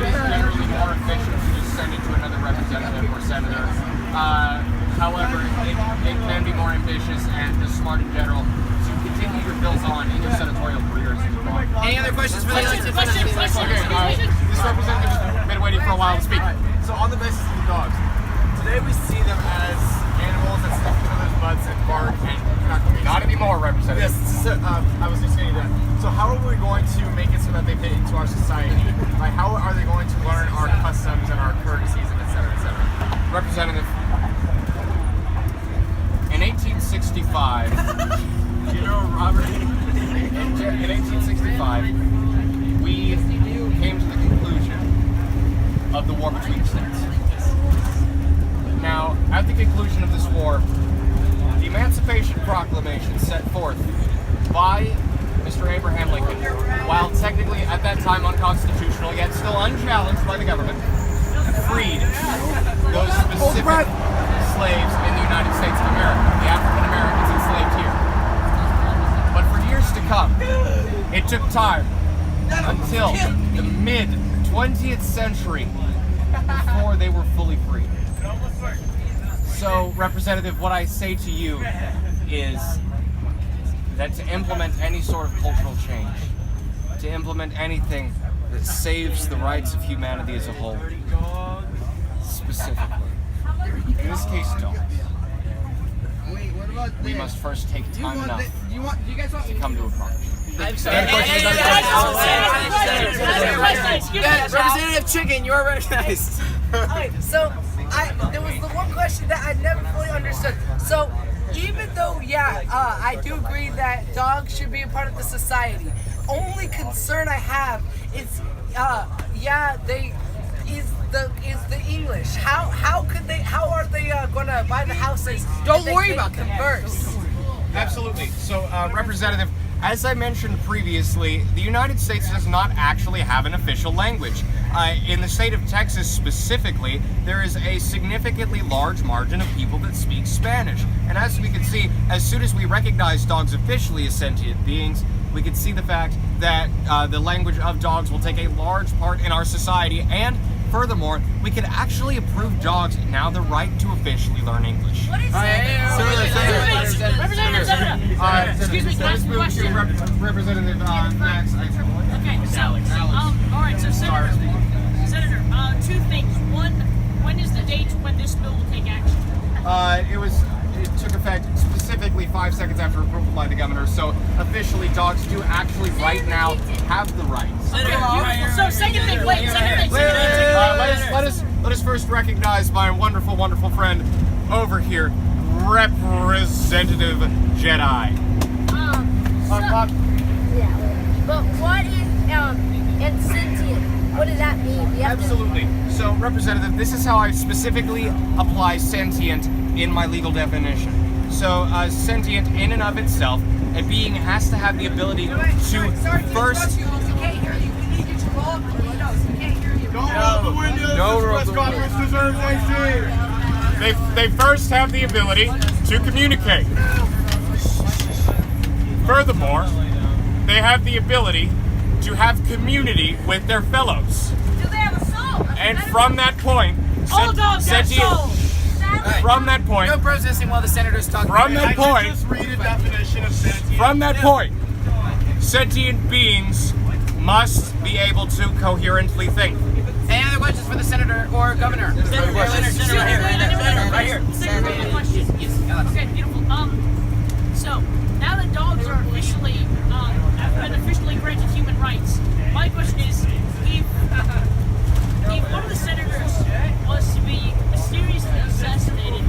is generally more efficient to just send it to another representative or senator. However, it can be more ambitious and just smart in general to continue your bills on in your senatorial careers. Any other questions for the elected officials? This representative has been waiting for a while to speak. So on the basis of the dogs, today we see them as animals that stick each other's butts and bark and cannot communicate. Not anymore, Representative. Yes, so, I was just getting that. So how are we going to make it so that they fit into our society? Like, how are they going to learn our customs and our courtesies and et cetera, et cetera? Representative, in 1865, You know, Robert. in 1865, we came to the conclusion of the war between the states. Now, at the conclusion of this war, the Emancipation Proclamation set forth by Mr. Abraham Lincoln, while technically at that time unconstitutional, yet still unchallenged by the government, freed those specific slaves in the United States of America, the African Americans enslaved here. But for years to come, it took time until the mid-20th century before they were fully free. So, Representative, what I say to you is that to implement any sort of cultural change, to implement anything that saves the rights of humanity as a whole, specifically, in this case dogs, we must first take time enough to come to a promise. Representative Chicken, you are recognized. Okay, so there was the one question that I never fully understood. So even though, I do agree that dogs should be a part of the society, only concern I have is, is the English. How are they gonna buy the houses? Don't worry about them. Converse. Absolutely. So, Representative, as I mentioned previously, the United States does not actually have an official language. In the state of Texas specifically, there is a significantly large margin of people that speak Spanish. And as we can see, as soon as we recognize dogs officially as sentient beings, we can see the fact that the language of dogs will take a large part in our society, and furthermore, we could actually approve dogs now the right to officially learn English. What is Excuse me, can I ask a question? Representative Max. Okay, so, all right, so Senator, two things. One, when is the date when this bill will take action? It took effect specifically 5 seconds after approval by the governor, so officially dogs do actually right now have the rights. So second thing, Let us first recognize my wonderful, wonderful friend over here, Representative Jedi. But what is insentient? What does that mean? Absolutely. So, Representative, this is how I specifically apply sentient in my legal definition. So, sentient in and of itself, a being has to have the ability to first. They first have the ability to communicate. Furthermore, they have the ability to have community with their fellows. Do they have a soul? And from that point, all dogs have souls. From that point, No protesting while the senators talk. from that point, Just read a definition of sentient. from that point, sentient beings must be able to coherently think. Any other questions for the senator or governor? Senator, Right here. Senator, question. Yes. Okay, beautiful. So now that dogs are officially have been officially granted human rights, my question is, if one of the senators was to be mysteriously assassinated,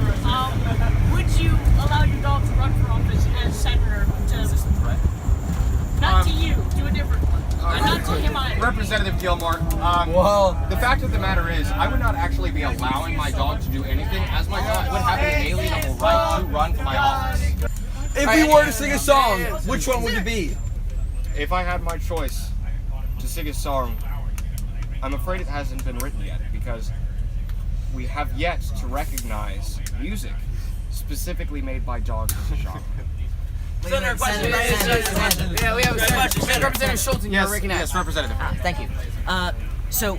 would you allow your dog to run for office as senator? Not to you, to a different one, and not to him either. Representative Gilmore, the fact of the matter is, I would not actually be allowing my dog to do anything, as my dog would have an alienable right to run for my office. If we were to sing a song, which one would it be? If I had my choice to sing a song, I'm afraid it hasn't been written yet, because we have yet to recognize music specifically made by dogs as a genre. Senator, question. Yeah, we have a question. Representative Schultz, you're recognized. Yes, Representative. Thank you. So,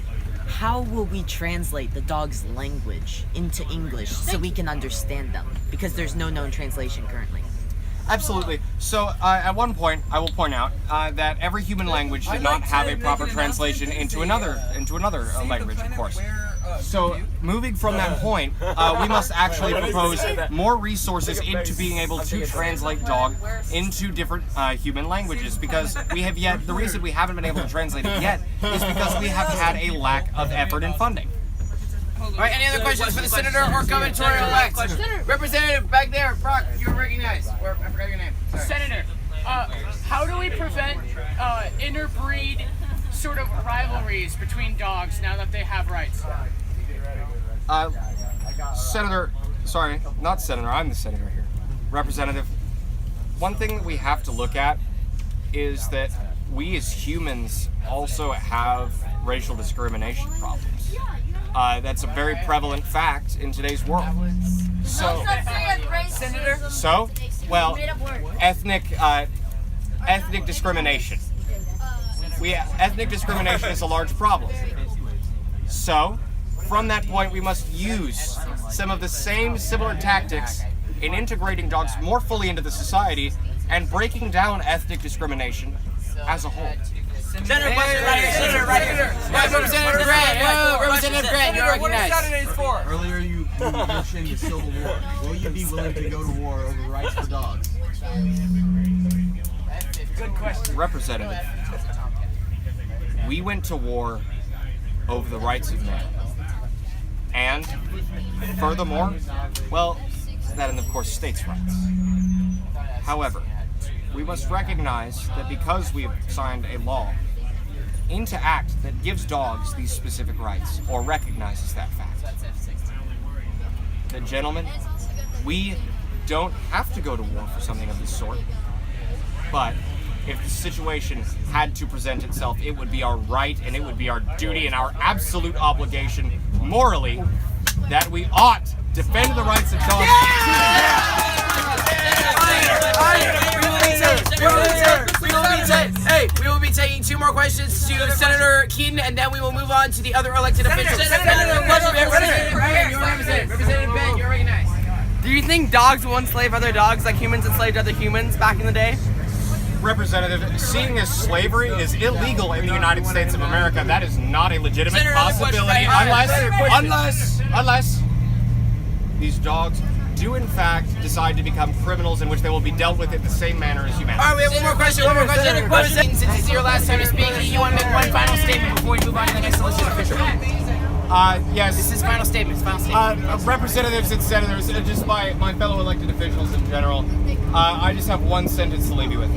how will we translate the dog's language into English so we can understand them? Because there's no known translation currently. Absolutely. So, at one point, I will point out that every human language did not have a proper translation into another language, of course. So, moving from that point, we must actually propose more resources into being able to translate dog into different human languages, because the reason we haven't been able to translate it yet is because we have had a lack of effort and funding. All right, any other questions for the senator or gubernatorial-elect? Representative back there, Brock, you were recognized. Or I forgot your name. Sorry. Senator, how do we prevent interbreed sort of rivalries between dogs now that they have rights? I'm the senator here. Representative, one thing that we have to look at is that we as humans also have racial discrimination problems. That's a very prevalent fact in today's world. So, ethnic discrimination. Ethnic discrimination is a large problem. So, from that point, we must use some of the same similar tactics in integrating dogs more fully into the society and breaking down ethnic discrimination as a whole. Senator right here. Representative Grant, you're recognized. Earlier you mentioned the Civil War. Will you be willing to go to war over rights for dogs? Good question. Representative, we went to war over the rights of man. And furthermore, that and of course states' rights. However, we must recognize that because we have signed a law into act that gives dogs these specific rights, or recognizes that fact, that, gentlemen, we don't have to go to war for something of this sort, but if the situation had to present itself, it would be our right and it would be our duty and our absolute obligation morally that we ought to defend the rights of dogs. We will be taking two more questions to Senator Keaton, and then we will move on to the other elected officials. Representative Ben, you're recognized. Do you think dogs will enslave other dogs like humans enslaved other humans back in the day? Representative, seeing as slavery is illegal in the United States of America, that is not a legitimate possibility unless these dogs do in fact decide to become criminals in which they will be dealt with in the same manner as humanity. All right, we have one more question. Since this is your last time to speak, you want to make one final statement before we move on to the next elected official? Yes. This is final statements. Representatives and senators, just my fellow elected officials in general, I just have one sentence to leave you with.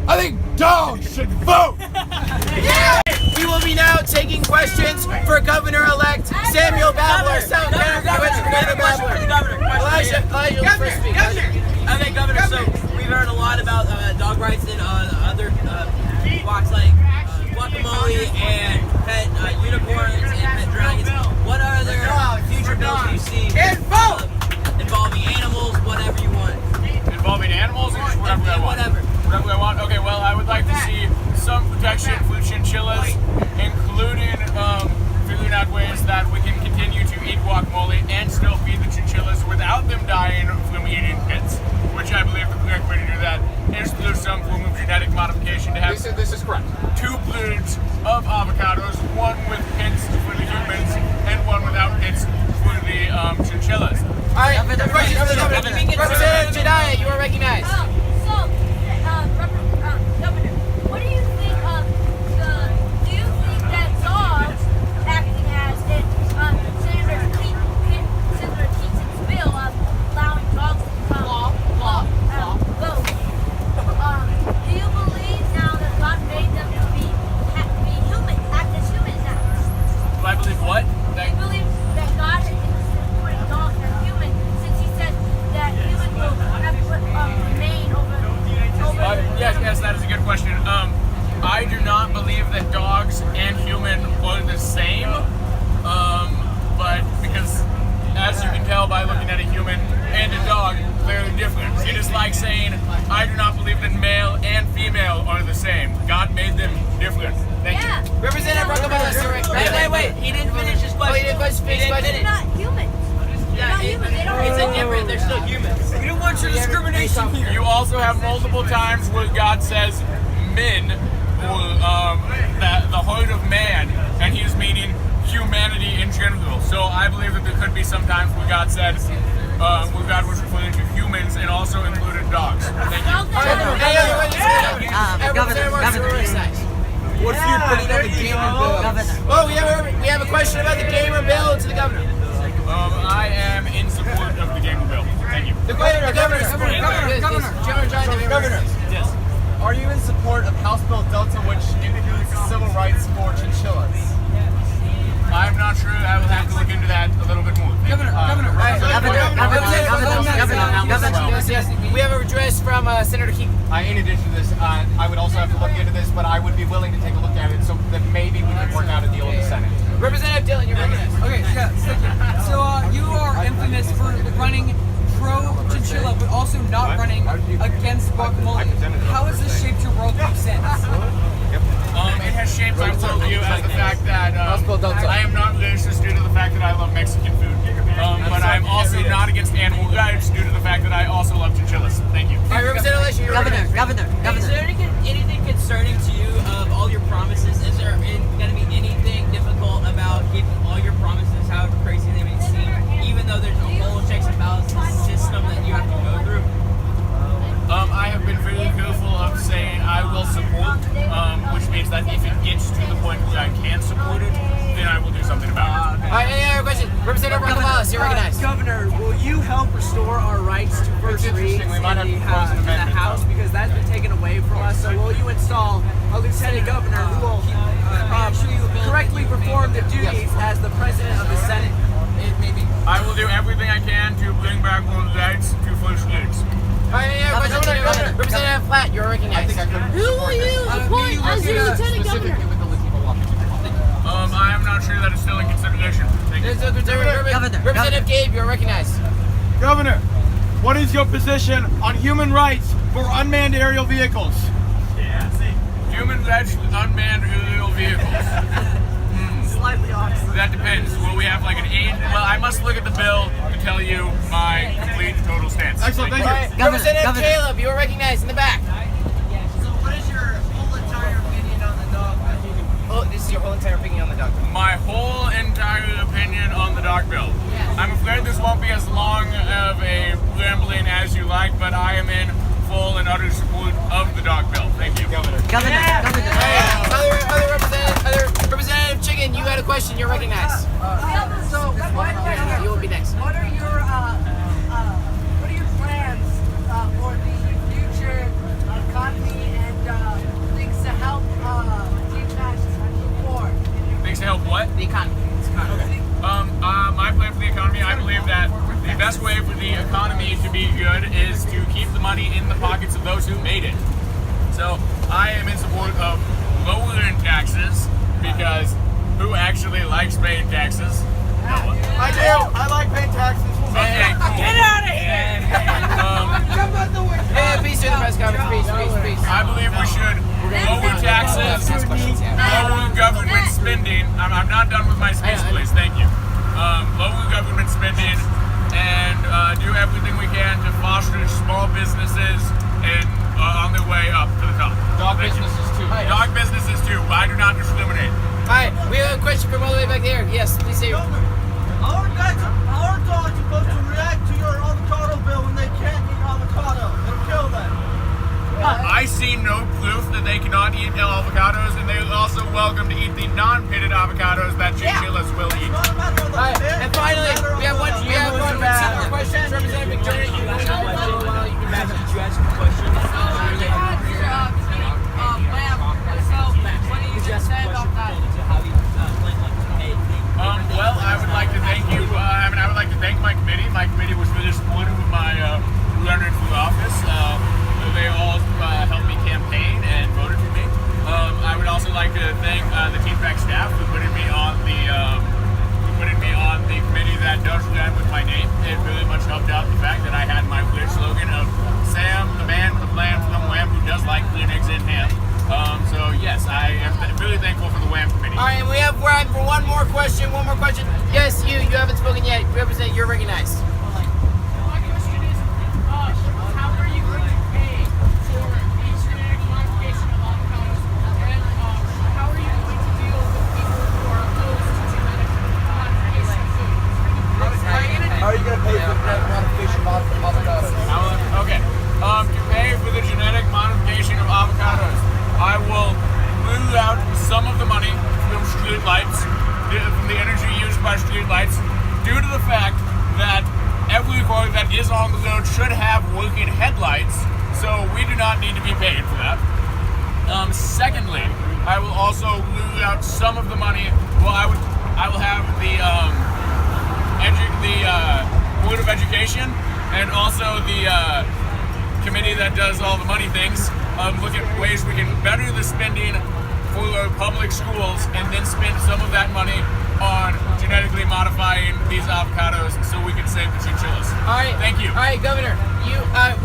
I think dogs should vote! Yeah! We will be now taking questions for Governor-elect Samuel Babler. Elijah, first speak. Okay, Governor, so we've heard a lot about dog rights in other walks like guacamole and pet unicorns and pet dragons. What other future bills do you see involving animals, whatever you want? Involving animals or just whatever I want? Whatever I want? Okay, well, I would like to see some protection for chinchillas, including figuring out ways that we can continue to eat guacamole and still feed the chinchillas without them dying from eating pits, which I believe the correct way to do that is through some form of genetic modification to have This is correct. 2 plants of avocados, one with pits for the humans and one without pits for the chinchillas. All right, Representative Jediah, you are recognized. Governor, what do you think of do you think that dogs acting as Senator Keaton's bill of allowing dogs to become vote? Do you believe now that God made them to be human, act as humans now? Do I believe what? Do you believe that God is putting dogs as human, since he said that humans will have to remain over Yes, that is a good question. I do not believe that dogs and human are the same, but because, as you can tell by looking at a human and a dog, they're different. It is like saying, I do not believe that male and female are the same. God made them different. Thank you. Representative Brockman, wait. He didn't finish his question. Oh, he didn't finish his question. They're not humans. They're not humans. They don't It's a different. They're still humans. We don't want your discrimination here. You also have multiple times where God says men, or the height of man, and he is meaning humanity in general. So I believe that there could be some times where God said, where God was referring to humans and also included dogs. Thank you. Governor. What's your opinion on the gamer bill? Governor. Oh, we have a question about the gamer bill to the governor. I am in support of the gamer bill. Thank you. The governor. Governor. Yes. Are you in support of House Bill Delta, which includes civil rights for chinchillas? I'm not sure. I will have to look into that a little bit more. Governor. Yes. We have a address from Senator Keith. In addition to this, I would also have to look into this, but I would be willing to take a look at it so that maybe we could work out a deal in the Senate. Representative Dillon, you're recognized. Okay, yeah, thank you. So you are infamous for running pro-chinchilla, but also not running against guacamole. How has this shaped your worldview since? It has shaped my worldview as the fact that I am not racist due to the fact that I love Mexican food. But I'm also not against animal rights due to the fact that I also love chinchillas. Thank you. All right, Representative Elisha, you're recognized. Governor. Is there anything concerning to you of all your promises? Is there going to be anything difficult about keeping all your promises, however crazy they may seem, even though there's a whole checks and balances system that you have to go through? I have been very careful of saying I will support, which means that if it gets to the point where I can support it, then I will do something about it. All right, any other question? Representative Gonzalez, you're recognized. Governor, will you help restore our rights to first reads in the House? Because that's been taken away from us. So will you install a lieutenant governor who will correctly perform the duties as the president of the Senate? I will do everything I can to bring back more rights to first reads. All right, any other question? Representative Platt, you're recognized. Who will you appoint as your lieutenant governor? I am not sure that is still in consideration. Thank you. Representative Gabe, you're recognized. Governor, what is your position on human rights for unmanned aerial vehicles? Human rights for unmanned aerial vehicles. Slightly opposite. That depends. Will we have like an aid? Well, I must look at the bill to tell you my complete total stance. Excellent, thank you. Representative Caleb, you're recognized in the back. So what is your whole entire opinion on the dog bill? Oh, this is your whole entire opinion on the dog bill. My whole entire opinion on the dog bill. I'm afraid this won't be as long of a rambling as you like, but I am in full and utter support of the dog bill. Thank you, Governor. Other Representative Chicken, you had a question. You're recognized. So, one question. You will be next. What are your plans for the future economy and things to help TeenPact support? Things to help what? The economy. My plan for the economy, I believe that the best way for the economy to be good is to keep the money in the pockets of those who made it. So I am in support of lowering taxes because who actually likes paying taxes? No one. I do. I like paying taxes. Okay, cool. Get out of here! Hey, peace to the press conference. Peace. I believe we should lower taxes, lower government spending. I'm not done with my speech, please. Thank you. Lower government spending and do everything we can to foster small businesses and on their way up to the top. Dog businesses too. Dog businesses too. I do not discriminate. All right, we have a question from all the way back there. Yes, please say. Our dogs are supposed to react to your avocado bill when they can't eat avocado and kill them. I see no proof that they cannot eat avocados, and they are also welcome to eat the non-pitted avocados that chinchillas will eat. All right, and finally, we have one more question. Representative McDermott, you can ask a question. Did you ask a question? Well, I would like to thank you. I would like to thank my committee. My committee was really supportive of my running for office. They all helped me campaign and voted for me. I would also like to thank the TeenPact staff for putting me on the committee that does run with my name. It really much helped out the fact that I had my weird slogan of Sam, the man with a plan from Wham who does like clean eggs and ham. So yes, I am really thankful for the Wham committee. All right, and we have time for one more more question. Yes, you haven't spoken yet. Representative, you're recognized. My question is, how are you going to pay for the genetic modification of avocados? And how are you going to deal with people who are opposed to genetic modification of food? How are you going to pay for genetic modification of avocados? Okay. To pay for the genetic modification of avocados, I will move out some of the money from street lights, from the energy used by street lights, due to the fact that every car that is on the road should have working headlights, so we do not need to be paid for that. Secondly, I will also move out some of the money. Well, I will have the Board of Education and also the committee that does all the money things look at ways we can better the spending for public schools and then spend some of that money on genetically modifying these avocados so we can save the chinchillas. All right. Thank you. All right, Governor.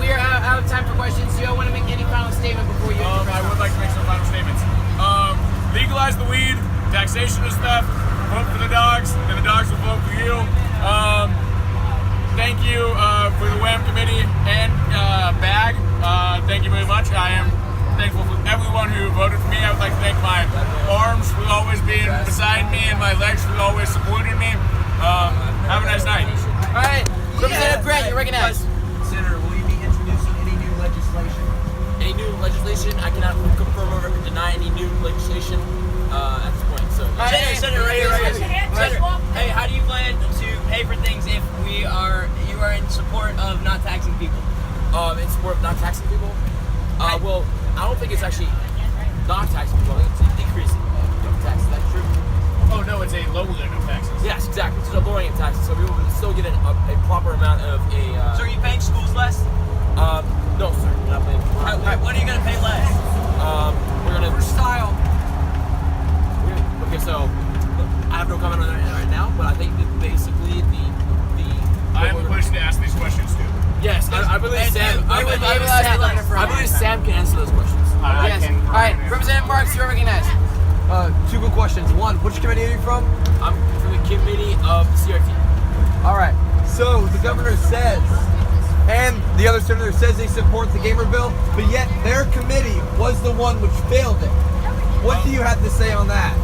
We are out of time for questions. Do you want to make any final statement before you? I would like to make some final statements. Legalize the weed, taxation of stuff, vote for the dogs, and the dogs will vote for you. Thank you for the WHAM committee and BAG. Thank you very much. I am thankful for everyone who voted for me. I would like to thank my arms for always being beside me and my legs for always supporting me. Have a nice night. All right. Representative Grant, you're recognized. Senator, will you be introducing any new legislation? Any new legislation? I cannot confirm or deny any new legislation at this point. So, Senator, right here. Senator, hey, how do you plan to pay for things if you are in support of not taxing people? In support of not taxing people? Well, I don't think it's actually not taxing people. I think it's decreasing taxes. Is that true? Oh no, it's a lowering of taxes. Yes, exactly. It's a lowering of taxes, so we will still get a proper amount of a. So are you paying schools less? No, sir. We're not paying. What are you going to pay less? We're gonna. For style. Okay, so I have no comment on that right now, but I think that basically I am the person to ask these questions to. Yes, I believe Sam. I believe Sam can answer those questions. Yes. All right, Representative Marks, you're recognized. Two good questions. One, which committee are you from? I'm from the committee of CRT. All right. So the governor says, and the other senator says they support the gamer bill, but yet their committee was the one which failed it. What do you have to say on that?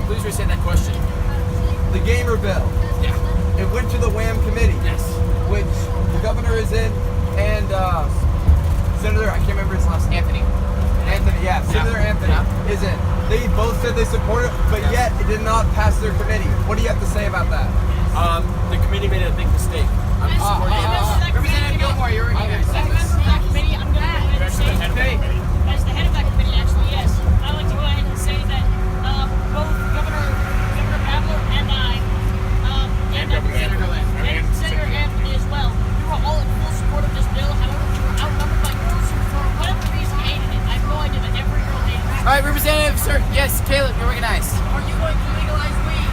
Please restate that question. The gamer bill. Yeah. It went to the WHAM committee. Yes. Which the governor is in, and Senator, I can't remember his last name. Anthony, yeah. Senator Anthony is in. They both said they support it, but yet it did not pass their committee. What do you have to say about that? The committee made a big mistake. I'm supporting it. Representative Gilmore, you're recognized. As that committee, I'm going to go ahead and say, as the head of that committee, actually, yes, I'd like to go ahead and say that both Governor Pavler and I, and Senator Anthony as well, we were all in full support of this bill. However, we were outnumbered by girls who, for whatever reason, hated it. I have no idea that every girl hated it. All right, Representative, sir. Yes, Caleb, you're recognized. Are you going to legalize weed?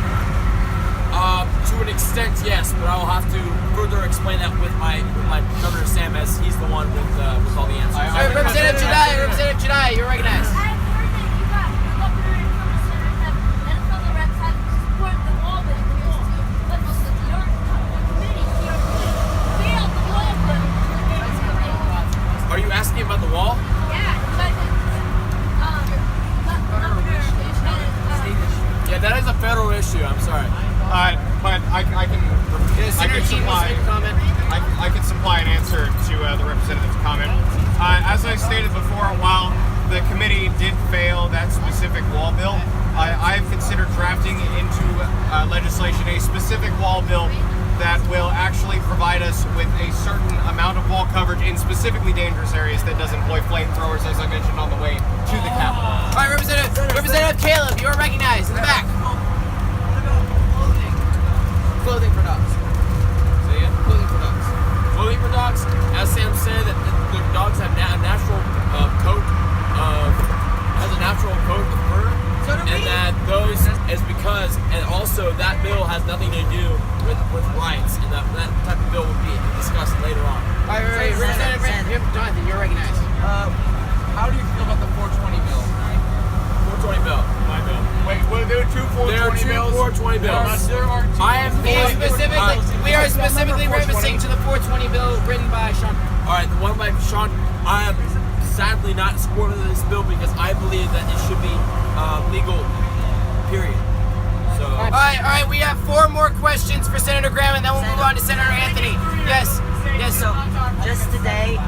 To an extent, yes, but I will have to further explain that with my Governor Sam, as he's the one with all the answers. All right, Representative Jedi, you're recognized. I've heard that you got the governor and some senators and some of the reps have supported the wall bill, but your committee, failed the wall bill. Are you asking about the wall? Yeah, but Yeah, that is a federal issue. I'm sorry. But I can supply an answer to the representative's comment. As I stated before, while the committee did fail that specific wall bill, I've considered drafting into legislation a specific wall bill that will actually provide us with a certain amount of wall coverage in specifically dangerous areas that does employ flamethrowers, as I mentioned on the way to the Capitol. All right, Representative Caleb, you are recognized in the back. Clothing for dogs. Say again? Clothing for dogs. Clothing for dogs, as Sam said, that the dogs have a natural coat of fur, and that those is because, and also that bill has nothing to do with rights, and that type of bill will be discussed later on. All right, Representative Jonathan, you're recognized. How do you feel about the 420 bill? 420 bill. My bill. Wait, there were two 420 bills. 420 bills. We are specifically referencing to the 420 bill written by Sean. All right, the one by Sean. I am sadly not supportive of this bill because I believe that it should be legal. Period. So. All right. We have 4 more questions for Senator Graham, and then we'll move on to Senator Anthony. Yes. So, just today,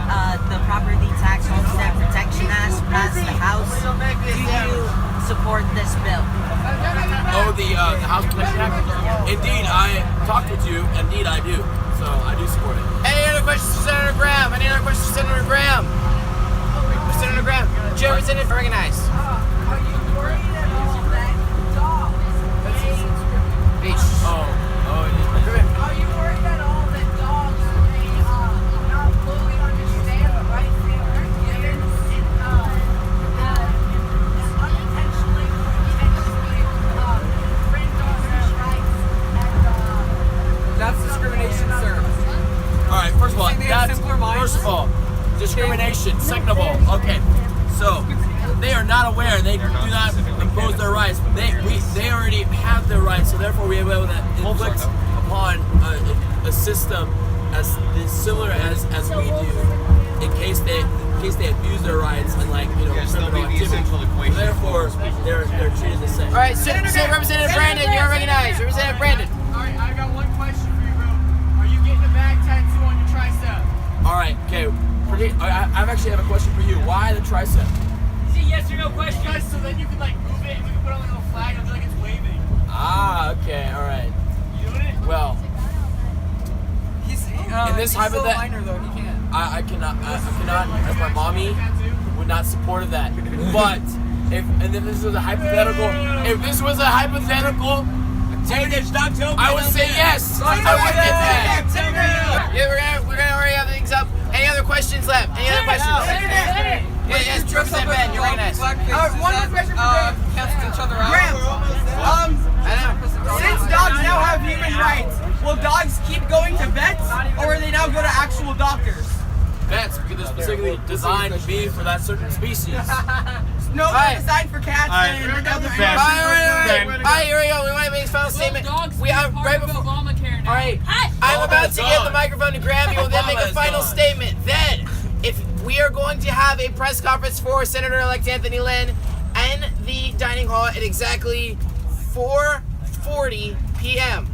the Property Tax Homestead Protection Act passed the House. Do you support this bill? Oh, the House Protection Act? Indeed, I talked with you. Indeed, I do. So, I do support it. Any other questions for Senator Graham? Senator Graham, Chair Representative recognized. Are you worried at all that dogs may... Are you worried at all that dogs may not fully understand the rights they are given in unintentionally, infringe on their rights and That's discrimination, sir. All right, first of all, Think they have simpler minds? discrimination. Second of all, okay, so they are not aware. They do not impose their rights. They already have their rights, so therefore we are able to inflict upon a system as similar as we do, in case they abuse their rights and criminal activity. Therefore, they're treated the same. All right, Representative Brandon, you're recognized. Representative Brandon. All right, I got one question for you, bro. Are you getting a bag tattoo on your tricep? All right, okay. I actually have a question for you. Why the tricep? Is it yes or no question? Because so then you can move it and we can put on a little flag and I feel like it's waving. Ah, okay, all right. You doing it? Well, in this he's hypothetical, so minor though, he can't. I cannot, as my mommy would not support that. But if this was a hypothetical, I would say yes. I would get that. Yeah, we're gonna already have things up. Any other questions left? Any other questions? Yes, Representative Ben, you're recognized. One more question for Graham. Graham, since dogs now have human rights, will dogs keep going to vets, or will they now go to actual doctors? Vets, because they're specifically designed to be for that certain species. No, they're designed for cats and other animals. All right, here we go. We want to make his final statement. We are right before Obamacare now. All right, I'm about to give the microphone to Graham. He will then make a final statement. Then, if we are going to have a press conference for Senator-elect Anthony Lynn in the dining hall at exactly 4:40 p.m.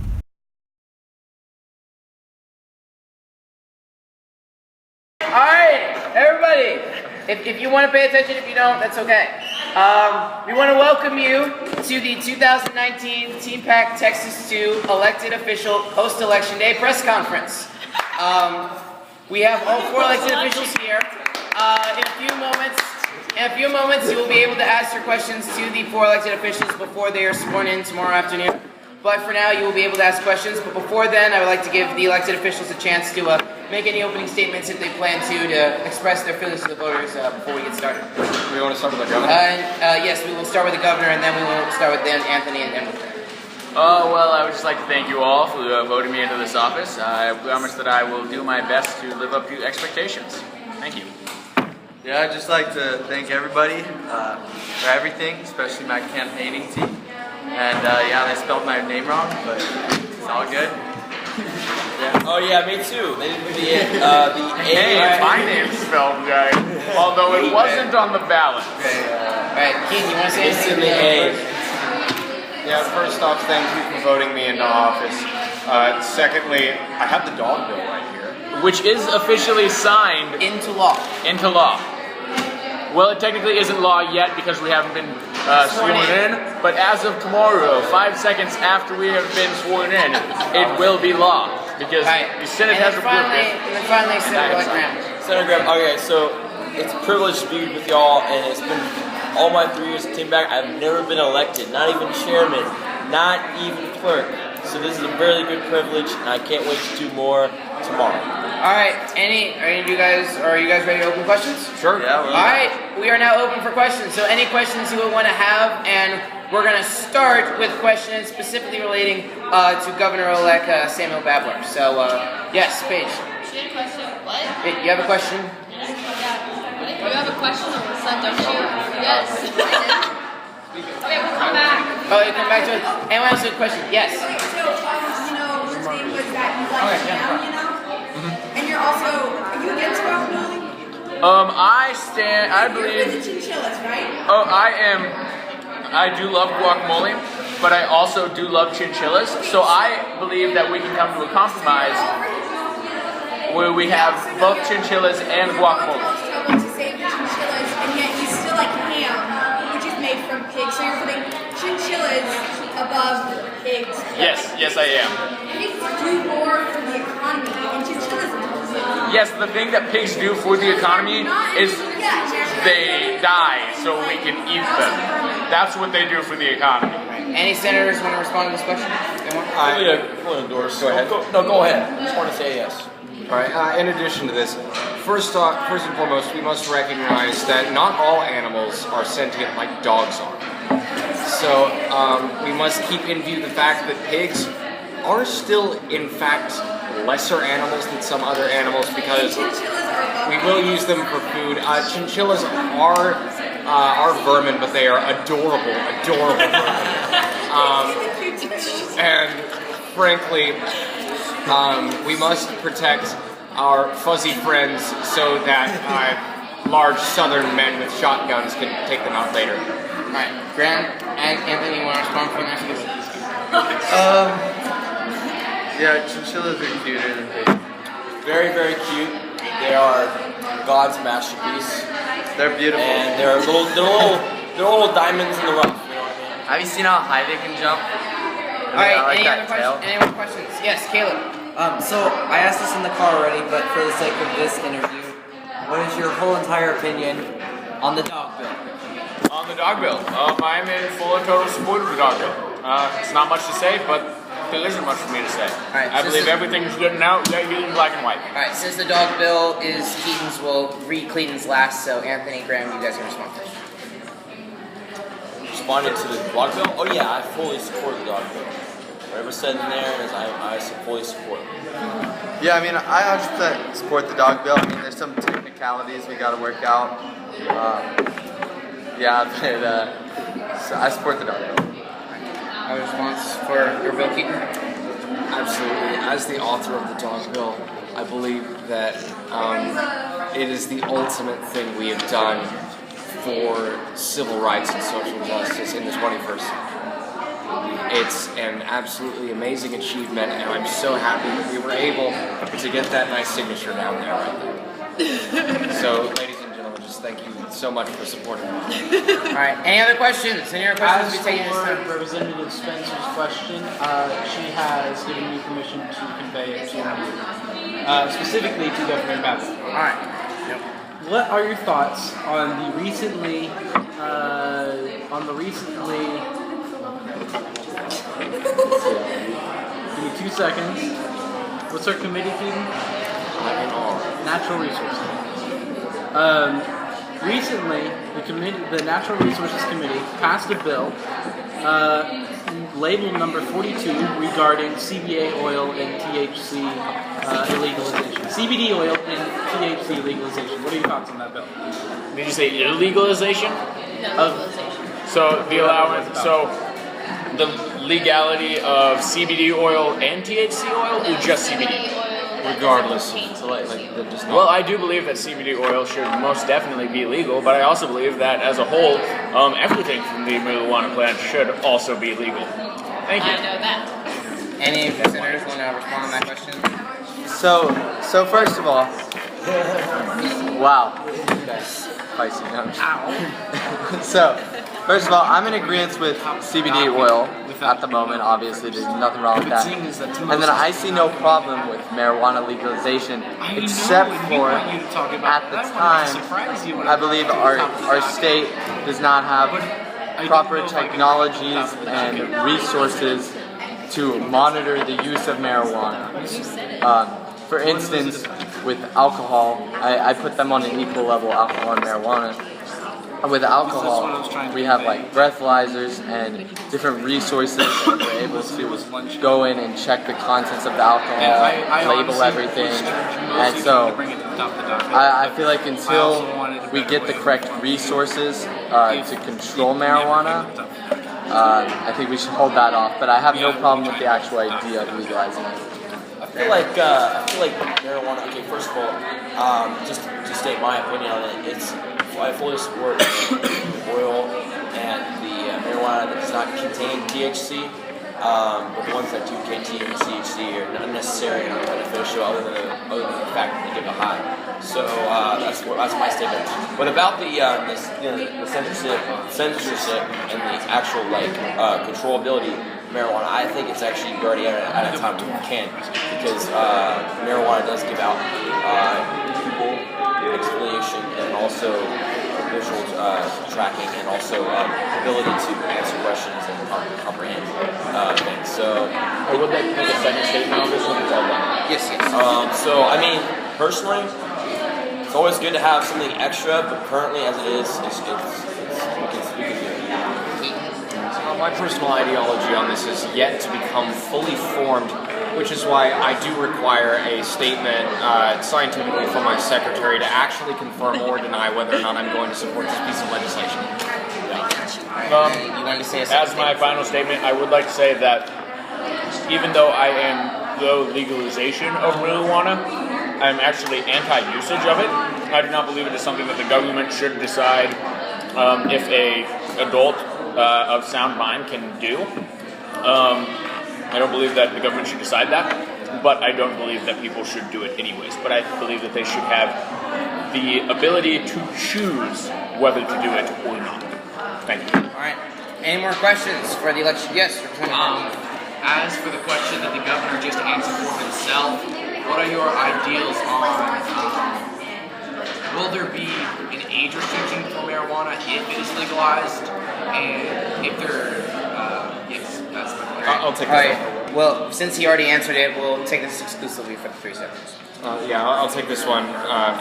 All right, everybody. If you want to pay attention, if you don't, that's okay. We want to welcome you to the 2019 TeenPact Texas 2 elected official post-election day press conference. We have all 4 elected officials here. In a few moments, you will be able to ask your questions to the 4 elected officials before they are sworn in tomorrow afternoon. But for now, you will be able to ask questions. But before then, I would like to give the elected officials a chance to make any opening statements if they plan to express their feelings to the voters before we get started. We want to start with the governor? Yes, we will start with the governor, and then we will start with Anthony, and then with Well, I would just like to thank you all for voting me into this office. I promise that I will do my best to live up to expectations. Thank you. Yeah, I'd just like to thank everybody for everything, especially my campaigning team. And yeah, they spelled my name wrong, but it's all good. Yeah. Oh yeah, me too. They didn't do Hey, my name's spelled right, although it wasn't on the ballot. Alright, Keith, you want to say anything? It's in the A. Yeah, first off, thank you for voting me into office. Secondly, I have the dog bill right here. Which is officially signed into law. Into law. Well, it technically isn't law yet because we haven't been sworn in, but as of tomorrow, 5 seconds after we have been sworn in, it will be law because the Senate has approved it. And then finally, Senator Graham. Senator Graham, okay, so it's a privilege to be with y'all, and it's been all my 3 years at TeenPact. I've never been elected, not even chairman, not even clerk. So this is a very good privilege, and I can't wait to do more tomorrow. All right, are you guys ready to open questions? Sure. Yeah. All right, we are now open for questions. So any questions you would want to have, and we're going to start with questions specifically relating to Governor-elect Samuel Babler. So yes, Paige. She had a question. What? You have a question? You have a question on the son, don't you? Yes. Okay, we'll come back. Oh, you come back to it. Anyone else have a question? Yes. So, you know, the thing was that you like ham, you know? And you're also, are you against guacamole? I believe. You're for the chinchillas, right? Oh, I do love guacamole, but I also do love chinchillas. So I believe that we can come to a compromise where we have both chinchillas and guacamole. To save the chinchillas, and yet you still like ham, which is made from pigs. So you're putting chinchillas above pigs. Yes, I am. Pigs do more for the economy, and chinchillas don't. Yes, the thing that pigs do for the economy is they die so we can eat them. That's what they do for the economy. Any senators want to respond to this question? Go ahead. No, go ahead. I just want to say yes. All right. In addition to this, first and foremost, we must recognize that not all animals are sentient like dogs are. So we must keep in view the fact that pigs are still, in fact, lesser animals than some other animals because we will use them for food. Chinchillas are vermin, but they are adorable vermin. And frankly, we must protect our fuzzy friends so that large southern men with shotguns can take them out later. Alright, Graham and Anthony, you want to respond for the next question? Yeah, chinchillas are cuter than pigs. Very, very cute. They are God's masterpiece. They're beautiful. And they're little diamonds in the rough. You know what I mean? Have you seen how high they can jump? Alright, any other questions? Yes, Caleb. So I asked this in the car already, but for the sake of this interview, what is your whole entire opinion on the dog bill? On the dog bill, I'm in full and total support of the dog bill. It's not much to say, but there isn't much for me to say. Right, I believe everything's good now, in black and white. Alright, since the dog bill is Keaton's, we'll read Clayton's last, so Anthony, Graham, you guys can respond first. Responded to the dog bill? Oh yeah, I fully support the dog bill. Whatever said in there is I fully support. Yeah, I mean, I 100% support the dog bill. I mean, there's some technicalities we got to work out. So I support the dog bill. A response for your bill, Keaton? Absolutely. As the author of the dog bill, I believe that it is the ultimate thing we have done for civil rights and social justice in the 21st century. It's an absolutely amazing achievement, and I'm so happy that we were able to get that nice signature down there right there. So, ladies and gentlemen, just thank you so much for supporting me. Alright, any other questions? Any other questions? As for Representative Spencer's question, she has given me permission to convey it to you, specifically to Governor Babbitt. Alright. Yep. What are your thoughts on the recently, give me 2 seconds. What's our committee, Keaton? Natural Resources. Recently, the Natural Resources Committee passed a bill, label number 42, regarding CBD oil and THC illegalization. CBD oil and THC legalization. What are your thoughts on that bill? Did you say illegalization? No, legalization. So the allowance, the legality of CBD oil and THC oil, or just CBD? Regardless. They're just not. Well, I do believe that CBD oil should most definitely be legal, but I also believe that as a whole, everything from the marijuana plant should also be legal. Thank you. I know that. Any senators want to respond to that question? So first of all, wow. Spicy. So, first of all, I'm in agreement with CBD oil at the moment. Obviously, there's nothing wrong with that. And then I see no problem with marijuana legalization, except for at the time, I believe our state does not have proper technologies and resources to monitor the use of marijuana. For instance, with alcohol, I put them on an equal level, alcohol and marijuana. With alcohol, we have like breathalyzers and different resources that we're able to go in and check the contents of the alcohol, label everything. And so I feel like until we get the correct resources to control marijuana, I think we should hold that off, but I have no problem with the actual idea of legalizing it. I feel like marijuana. Okay, first of all, just to state my opinion on it, I fully support oil and the marijuana that does not contain THC. But the ones that do contain THC are not necessary and beneficial, other than the fact that they give a high. So that's my statement. But about the censorship and the actual controllability of marijuana, I think it's actually already at a time when we can, because marijuana does give out pupil exfoliation and also visual tracking, and also ability to answer questions and comprehend things. So, would they make a second statement on this one? Yes. So, I mean, personally, it's always good to have something extra, but currently, as it is, we can do it. My personal ideology on this is yet to become fully formed, which is why I do require a statement scientifically from my secretary to actually confirm or deny whether or not I'm going to support this piece of legislation. As my final statement, I would like to say that even though I am pro legalization of marijuana, I'm actually anti-usage of it. I do not believe it is something that the government should decide if a adult of sound mind can do. I don't believe that the government should decide that, but I don't believe that people should do it anyways. But I believe that they should have the ability to choose whether to do it or not. Thank you. All right. Any more questions for the election? Yes, Representative. As for the question that the governor just answered for himself, what are your ideals on will there be an age restriction for marijuana if it is legalized? And if there, yes, that's my question. I'll take this. All right. Well, since he already answered it, we'll take this exclusively for the 3 seconds. I'll take this one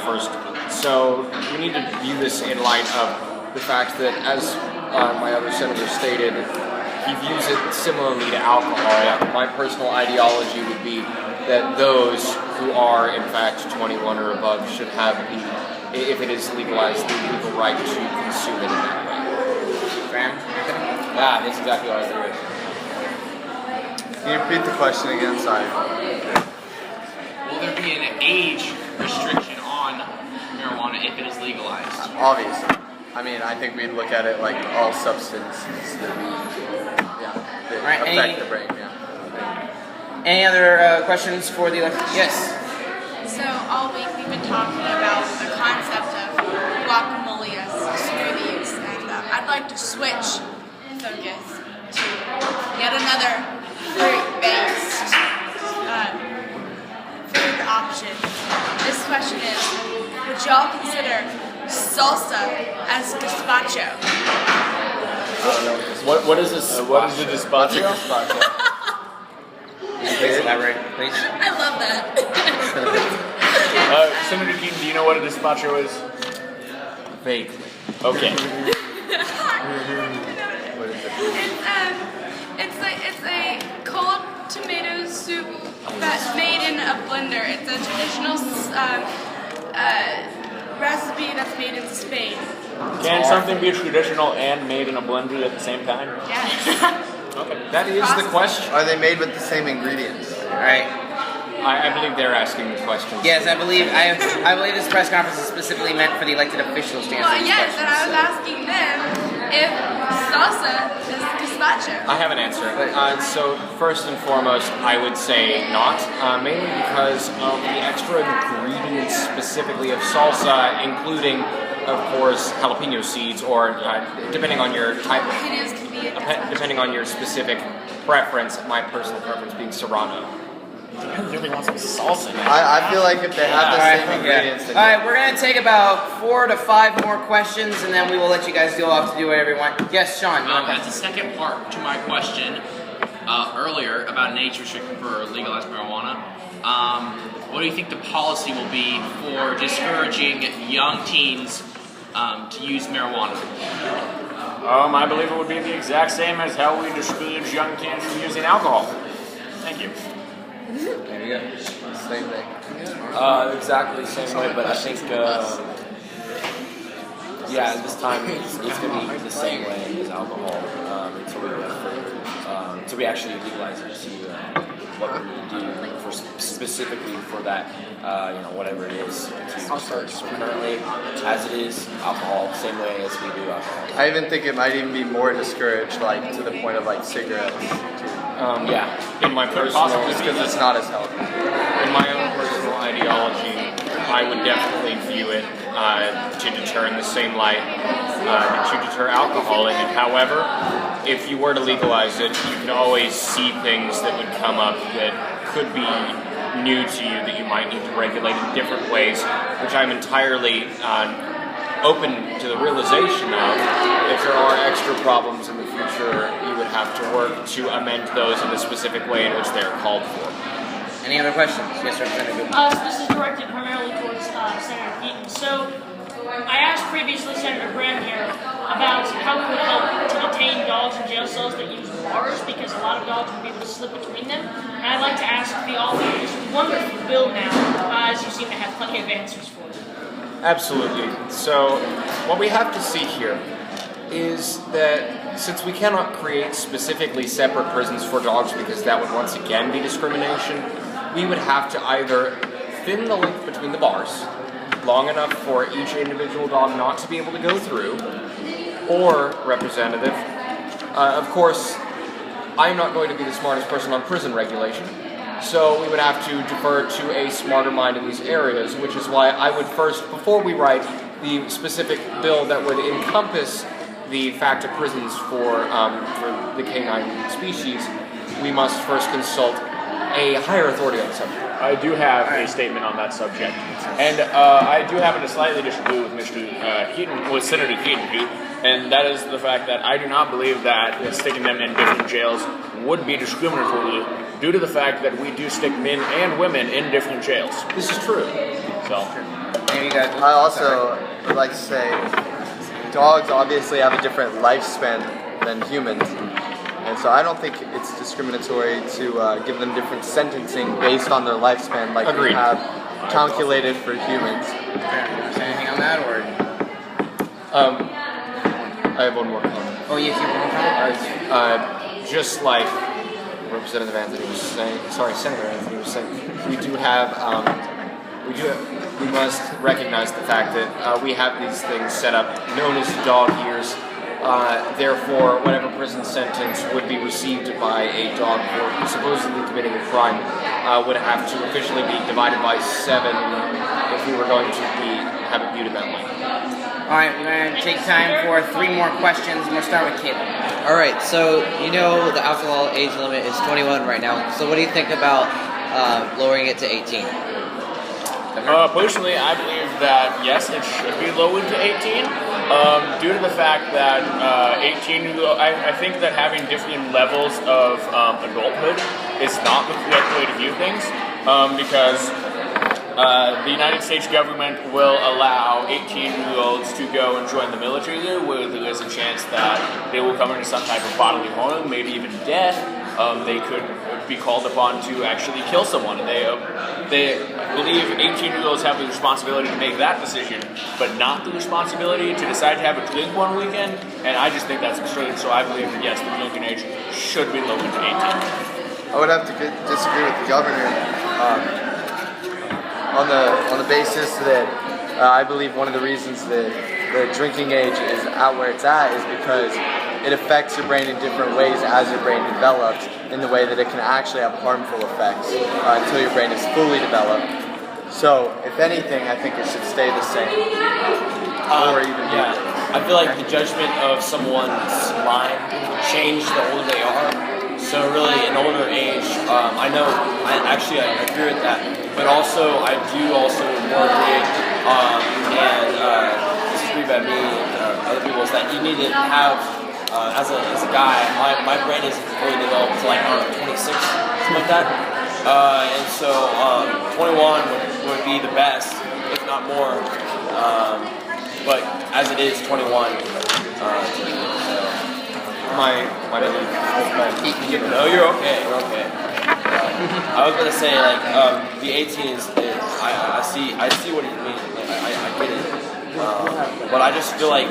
first. So we need to view this in light of the fact that, as my other senator stated, he views it similarly to alcohol. My personal ideology would be that those who are in fact 21 or above should have if it is legalized, the legal right to consume it in that way. Yeah, that's exactly what I agree with. Can you repeat the question again? Sorry. Will there be an age restriction on marijuana if it is legalized? Obviously. I mean, I think we'd look at it like all substances that affect the brain. Any other questions for the election? Yes. So all week we've been talking about the concept of guacamole as smoothies, and I'd like to switch focus to yet another fruit-based food option. This question is, would y'all consider salsa as gazpacho? What is this? What is a gazpacho? Please elaborate, please. I love that. Senator Keaton, do you know what a gazpacho is? Vaguely. Okay. It's a cold tomato soup that's made in a blender. It's a traditional recipe that's made in Spain. Can something be traditional and made in a blender at the same time? Yes. Okay. That is the question. Are they made with the same ingredients? All right. I believe they're asking the question. Yes, I believe this press conference is specifically meant for the elected officials to answer Well, these yes, questions. and I was asking them if salsa is gazpacho. I have an answer. So first and foremost, I would say not, mainly because of the extra ingredients specifically of salsa, including, of course, jalapeno seeds, or depending on your type, depending on your specific preference. My personal preference being serrano. I really want some salsa now. I feel like if they have the same ingredients. All right, we're going to take about 4 to 5 more questions, and then we will let you guys go off to do whatever you want. Yes, Sean. As a second part to my question earlier about an age restriction for legalized marijuana, what do you think the policy will be for discouraging young teens to use marijuana? I believe it would be the exact same as how we discourage young teens from using alcohol. Thank you. There you go. Same thing. Exactly the same way, but I think, this time it's going to be the same way as alcohol. till we actually legalize it, see what we would do for specifically for that, whatever it is. Currently, as it is, alcohol, same way as we do alcohol. I even think it might even be more discouraged, like to the point of like cigarettes. In my personal, just because it's not as healthy. In my own personal ideology, I would definitely view it to deter in the same light to deter alcohol in it. However, if you were to legalize it, you could always see things that would come up that could be new to you that you might need to regulate in different ways, which I'm entirely open to the realization of. If there are extra problems in the future, you would have to work to amend those in the specific way in which they are called for. Any other questions? Yes, Representative. This is directed primarily towards Senator Keaton. So, I asked previously Senator Graham here about how it would help to detain dogs in jail cells that use bars, because a lot of dogs would be able to slip between them. And I'd like to ask the author of this wonderful bill now, as you seem to have plenty of answers for it. Absolutely. So, what we have to see here is that since we cannot create specifically separate prisons for dogs, because that would once again be discrimination, we would have to either thin the length between the bars long enough for each individual dog not to be able to go through, or, Representative, of course, I'm not going to be the smartest person on prison regulation, so we would have to defer to a smarter mind in these areas, which is why I would first, before we write the specific bill that would encompass the fact of prisons for the canine species, we must first consult a higher authority on the subject. I do have a statement on that subject, and I do happen to slightly disagree with Senator Keaton, and that is the fact that I do not believe that sticking them in different jails would be discriminatory, due to the fact that we do stick men and women in different jails. This is true. So, I also would like to say, dogs obviously have a different lifespan than humans. And so I don't think it's discriminatory to give them different sentencing based on their lifespan, like we have calculated for humans. Anything on that, or? I have one more comment. Oh, yes, you have one comment? Just like Representative Anthony was saying, Senator Anthony was saying, we must recognize the fact that we have these things set up known as dog years. Therefore, whatever prison sentence would be received by a dog for supposedly committing a crime would have to officially be divided by 7 if we were going to have it viewed in that way. Alright, we're going to take time for 3 more questions, and we'll start with Caleb. Alright, so you know the alcohol age limit is 21 right now, so what do you think about lowering it to 18? Personally, I believe that yes, it should be lowered to 18, due to the fact that 18, I think that having different levels of adulthood is not the correct way to view things, because the United States government will allow 18-year-olds to go and join the military where there is a chance that they will come into some type of bodily harm, maybe even death. They could be called upon to actually kill someone. They believe 18-year-olds have the responsibility to make that decision, but not the responsibility to decide to have a drink one weekend, and I just think that's absurd, so I believe that yes, the drinking age should be lowered to 18. I would have to disagree with the governor on the basis that I believe one of the reasons that the drinking age is at where it's at is because it affects your brain in different ways as your brain develops, in the way that it can actually have harmful effects until your brain is fully developed. So, if anything, I think it should stay the same. Or even I feel like the judgment of someone's mind change the older they are. So really, an older age, I agree with that. But also, I do also more agree, and disagree by me and other people, is that you need to have, as a guy, my brain isn't fully developed until like 26, something like that. And so 21 would be the best, if not more. But as it is, 21. No, you're okay. You're okay. I was gonna say the 18 is I see what you mean. I get it. But I just feel like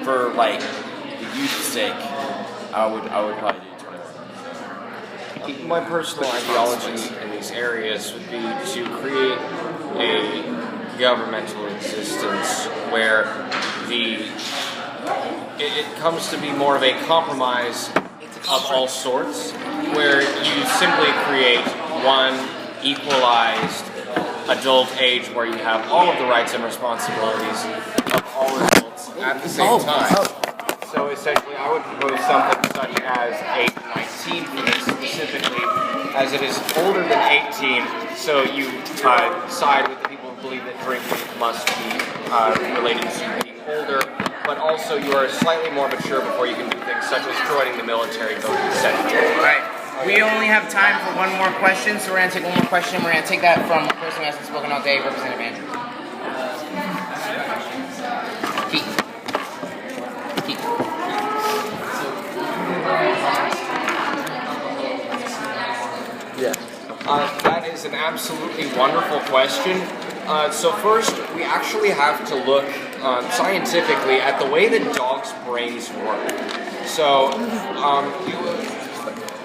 for the youth's sake, I would probably do 21. My personal ideology in these areas would be to create a governmental existence where it comes to be more of a compromise of all sorts, where you simply create one equalized adult age where you have all of the rights and responsibilities of all adults at the same time. So essentially, I would propose something such as age 19 for this specifically, as it is older than 18, so you side with the people who believe that drinking must be related to being older, but also you are slightly more mature before you can do things such as joining the military, voting, etc. Alright, we only have time for one more question, so we're going to take one more question. We're going to take that from a person who hasn't spoken all day, Representative Andrew. Keith. Yeah. That is an absolutely wonderful question. So first, we actually have to look scientifically at the way that dogs' brains work. So,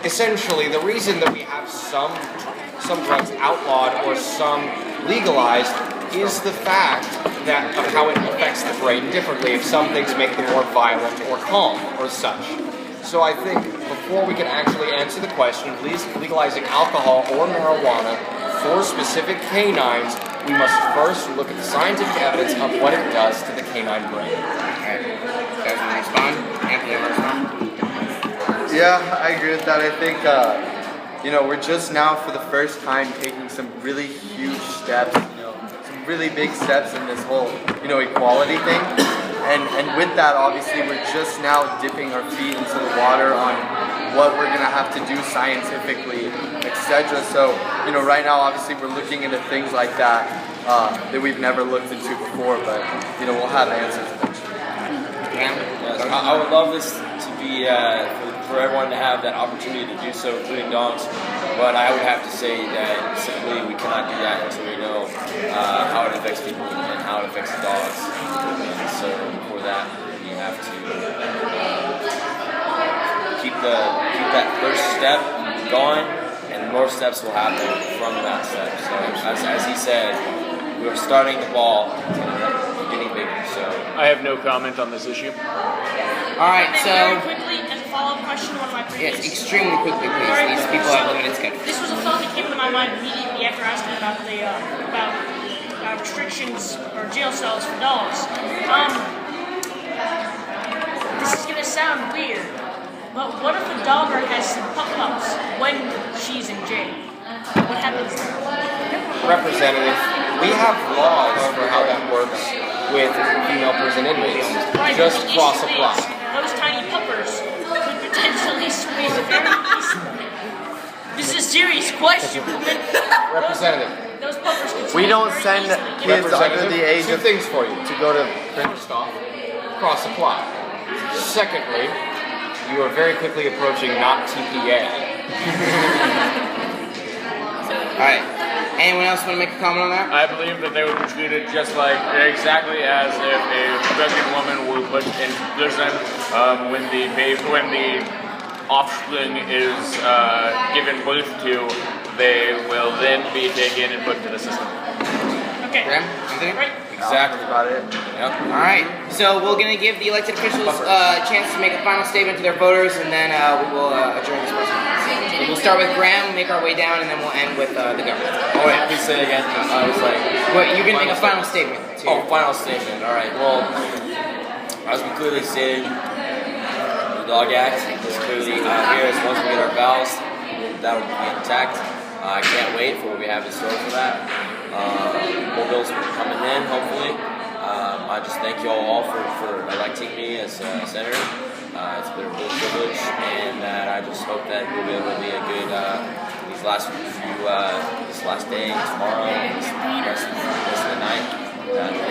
essentially, the reason that we have some drugs outlawed or some legalized is the fact that of how it affects the brain differently. If some things make them more violent or calm or such. So I think before we can actually answer the question, legalizing alcohol or marijuana for specific canines, we must first look at the scientific evidence of what it does to the canine brain. Alright, you guys want to respond? Anthony, you want to respond? Yeah, I agree with that. I think, we're just now for the first time taking some really huge steps, some really big steps in this whole, equality thing. And with that, obviously, we're just now dipping our feet into the water on what we're going to have to do scientifically, etc. So, right now, obviously, we're looking into things like that that we've never looked into before, but, we'll have answers eventually. Yes, I would love this to be for everyone to have that opportunity to do so, including dogs. But I would have to say that simply we cannot do that until we know how it affects people and how it affects the dogs. And so for that, we have to keep that first step going, and more steps will happen from that step. So as he said, we're starting the ball and getting bigger. So I have no comment on this issue. Alright, so... Very quickly, as a follow-up question to one of my previous... Yes, extremely quickly, please. Very These quickly. people have limited schedule. This was a thought that came into my mind immediately after asking about the restrictions or jail cells for dogs. This is going to sound weird, but what if the dogger has some pup-ups when she's in jail? What happens then? Representative, we have laws for how that works with female prison inmates. Right, Just but the cross issue apply. is, those tiny puppers could potentially swing very easily. This is a serious question. Representative, Those puppers could We swing don't very send easily. kids under the age two of things for you. to go to First off, cross apply. Secondly, you are very quickly approaching not TPA. Alright, anyone else want to make a comment on that? I believe that they would be treated just like, exactly as if a pregnant woman were put in prison when the offspring is given birth to. They will then be taken and put into the system. Okay. Graham, Anthony? Right. Exactly about it. Yep. Alright, so we're going to give the elected officials a chance to make a final statement to their voters, and then we will adjourn this person. We'll start with Graham, make our way down, and then we'll end with the government. Oh wait, please say it again. I was like... Well, you're going to make a final statement. Oh, final statement. Alright, well, as we clearly stated, the Dog Act is clearly here. As long as we get our vows, that will be intact. I can't wait for what we have in store for that. More bills will be coming in, hopefully. I just thank you all for electing me as senator. It's been a real privilege, and I just hope that we'll be able to be a good this last day, tomorrow, and this rest of the night.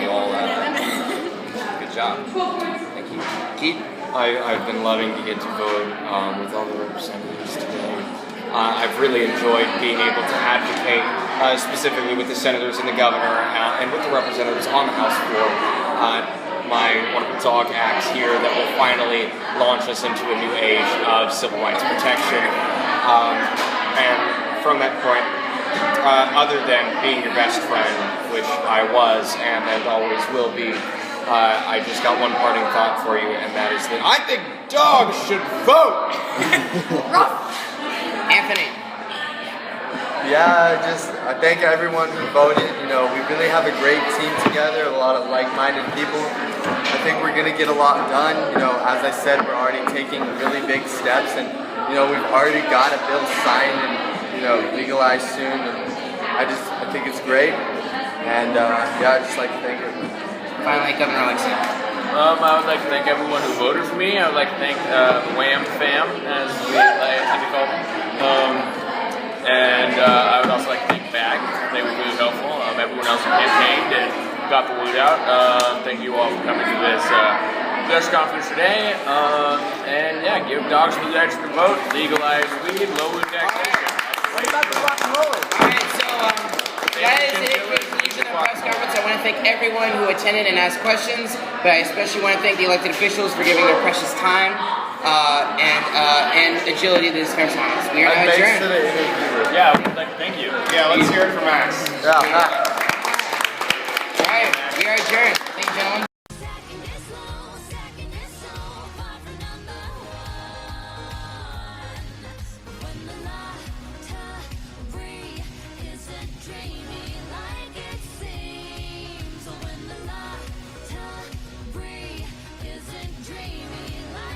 We all good job. Thank you. Keith? I've been loving to get to vote with all the representatives today. I've really enjoyed being able to advocate, specifically with the senators and the governor and with the representatives on the House floor. one of the dog acts here that will finally launch us into a new age of civil rights protection. And from that point, other than being your best friend, which I was and always will be, I just got one parting thought for you, and that is that I think dogs should vote! Anthony. Yeah, I thank everyone who voted. You know, we really have a great team together, a lot of like-minded people. I think we're going to get a lot done. You know, as I said, we're already taking really big steps, and, you know, we've already got a bill signed and, you know, legalized soon. And I think it's great. And, yeah, I'd just like to thank everyone. Finally, Governor Alexei. I would like to thank everyone who voted for me. I would like to thank Wham Fam, as we like to call them. And I would also like to thank BAG. They were really helpful. Everyone else who campaigned and got the word out. Thank you all for coming to this press conference today. And yeah, give dogs the right to vote, legalize weed, lower taxation. What about the guacamole? Alright, so that is it for the conclusion of the press conference. I want to thank everyone who attended and asked questions, but I especially want to thank the elected officials for giving their precious time and agility to this press conference. We are now adjourned. Yeah, we'd like to thank you. Yeah, let's hear it from Max. Alright, we are adjourned. Thank you, gentlemen. Isn't dreamy like